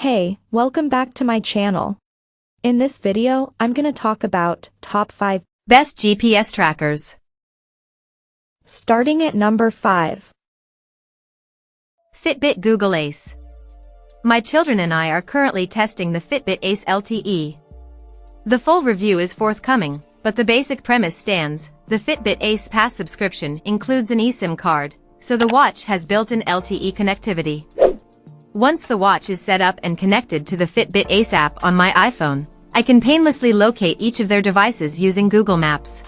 Hey, welcome back to my channel. In this video, I'm gonna talk about top 5 best GPS trackers. Starting at number 5. Fitbit Google Ace. My children and I are currently testing the Fitbit Ace LTE. The full review is forthcoming, but the basic premise stands. The Fitbit Ace Pass subscription includes an eSIM card, so the watch has built-in LTE connectivity. Once the watch is set up and connected to the Fitbit Ace app on my iPhone, I can painlessly locate each of their devices using Google Maps.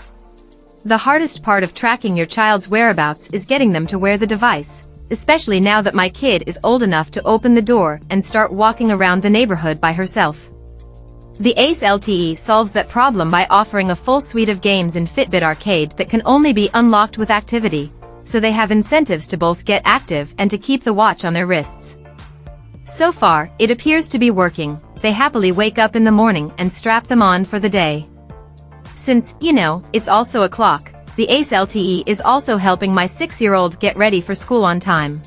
The hardest part of tracking your child's whereabouts is getting them to wear the device, especially now that my kid is old enough to open the door and start walking around the neighborhood by herself. The Ace LTE solves that problem by offering a full suite of games in Fitbit Arcade that can only be unlocked with activity, so they have incentives to both get active and to keep the watch on their wrists. So far, it appears to be working. They happily wake up in the morning and strap them on for the day. Since, it's also a clock, the Ace LTE is also helping my 6-year-old get ready for school on time.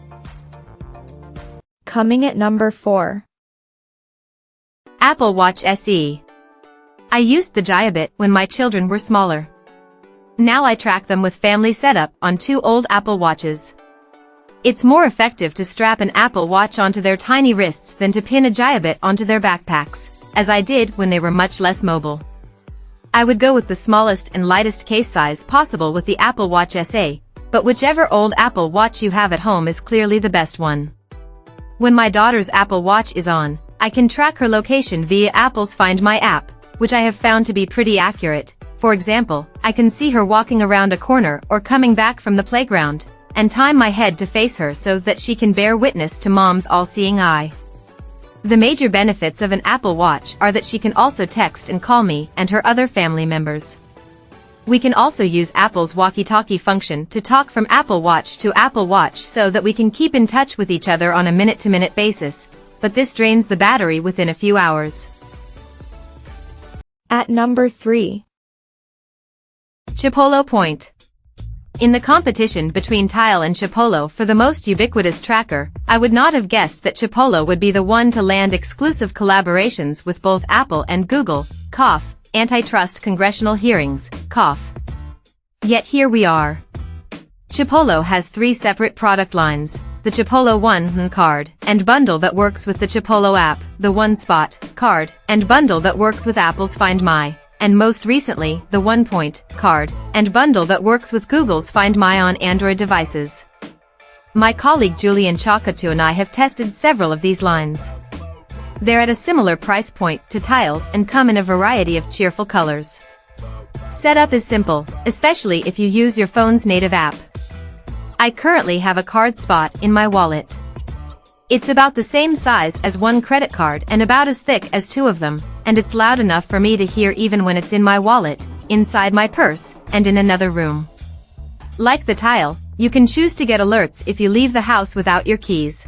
Coming at number 4. Apple Watch SE. I used the Jiobit when my children were smaller. Now I track them with family setup on 2 old Apple Watches. It's more effective to strap an Apple Watch onto their tiny wrists than to pin a Jiobit onto their backpacks, as I did when they were much less mobile. I would go with the smallest and lightest case size possible with the Apple Watch SE, but whichever old Apple Watch you have at home is clearly the best one. When my daughter's Apple Watch is on, I can track her location via Apple's Find My app, which I have found to be pretty accurate. For example, I can see her walking around a corner or coming back from the playground, and time my head to face her so that she can bear witness to mom's all-seeing eye. The major benefits of an Apple Watch are that she can also text and call me and her other family members. We can also use Apple's walkie-talkie function to talk from Apple Watch to Apple Watch so that we can keep in touch with each other on a minute-to-minute basis, but this drains the battery within a few hours. At number 3. Chipolo Point. In the competition between Tile and Chipolo for the most ubiquitous tracker, I would not have guessed that Chipolo would be the one to land exclusive collaborations with both Apple and Google, antitrust congressional hearings, Yet here we are. Chipolo has 3 separate product lines: the Chipolo One card and bundle that works with the Chipolo app, the One Spot card and bundle that works with Apple's Find My, and most recently, the One Point card and bundle that works with Google's Find My on Android devices. My colleague Julian Chakatu and I have tested several of these lines. They're at a similar price point to Tiles and come in a variety of cheerful colors. Setup is simple, especially if you use your phone's native app. I currently have a card spot in my wallet. It's about the same size as one credit card and about as thick as 2 of them, and it's loud enough for me to hear even when it's in my wallet, inside my purse, and in another room. Like the Tile, you can choose to get alerts if you leave the house without your keys.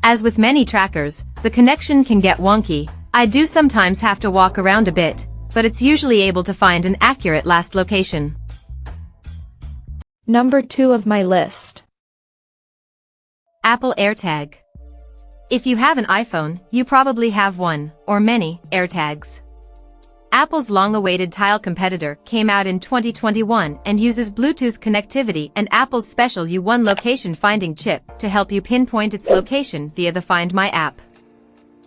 As with many trackers, the connection can get wonky. I do sometimes have to walk around a bit, but it's usually able to find an accurate last location. Number 2 of my list. Apple AirTag. If you have an iPhone, you probably have one, or many, AirTags. Apple's long-awaited Tile competitor came out in 2021 and uses Bluetooth connectivity and Apple's special U1 location finding chip to help you pinpoint its location via the Find My app.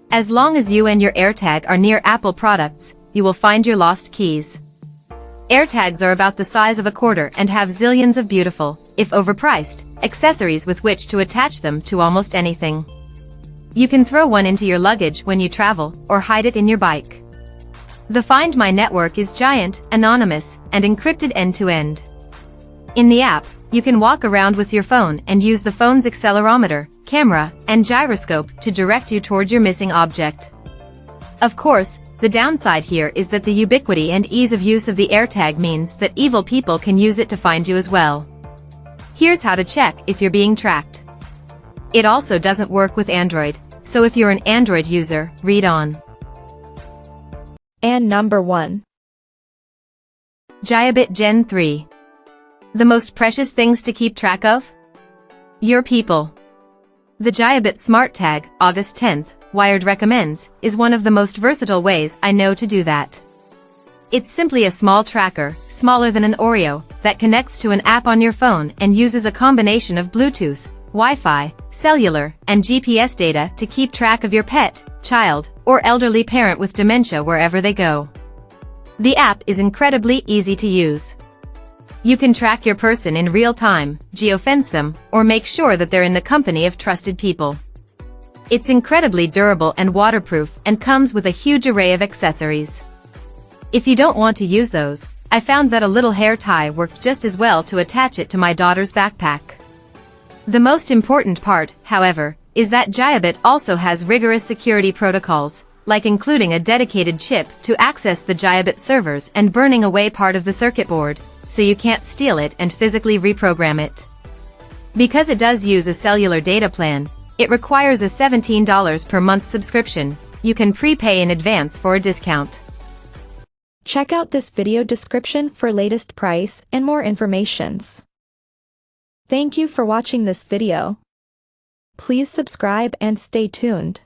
As long as you and your AirTag are near Apple products, you will find your lost keys. AirTags are about the size of a quarter and have zillions of beautiful, if overpriced, accessories with which to attach them to almost anything. You can throw one into your luggage when you travel, or hide it in your bike. The Find My network is giant, anonymous, and encrypted end-to-end. In the app, you can walk around with your phone and use the phone's accelerometer, camera, and gyroscope to direct you toward your missing object. Of course, the downside here is that the ubiquity and ease of use of the AirTag means that evil people can use it to find you as well. Here's how to check if you're being tracked. It also doesn't work with Android, so if you're an Android user, read on. And number 1. Jiobit Gen 3. The most precious things to keep track of? Your people. The Jiobit Smart Tag, August 10th, Wired recommends, is one of the most versatile ways I know to do that. It's simply a small tracker, smaller than an Oreo, that connects to an app on your phone and uses a combination of Bluetooth, Wi-Fi, cellular, and GPS data to keep track of your pet, child, or elderly parent with dementia wherever they go. The app is incredibly easy to use. You can track your person in real time, geofence them, or make sure that they're in the company of trusted people. It's incredibly durable and waterproof and comes with a huge array of accessories. If you don't want to use those, I found that a little hair tie worked just as well to attach it to my daughter's backpack. The most important part, however, is that Jiobit also has rigorous security protocols, like including a dedicated chip to access the Jiobit servers and burning away part of the circuit board, so you can't steal it and physically reprogram it. Because it does use a cellular data plan, it requires a $17 per month subscription. You can prepay in advance for a discount. Check out this video description for latest price and more informations. Thank you for watching this video. Please subscribe and stay tuned.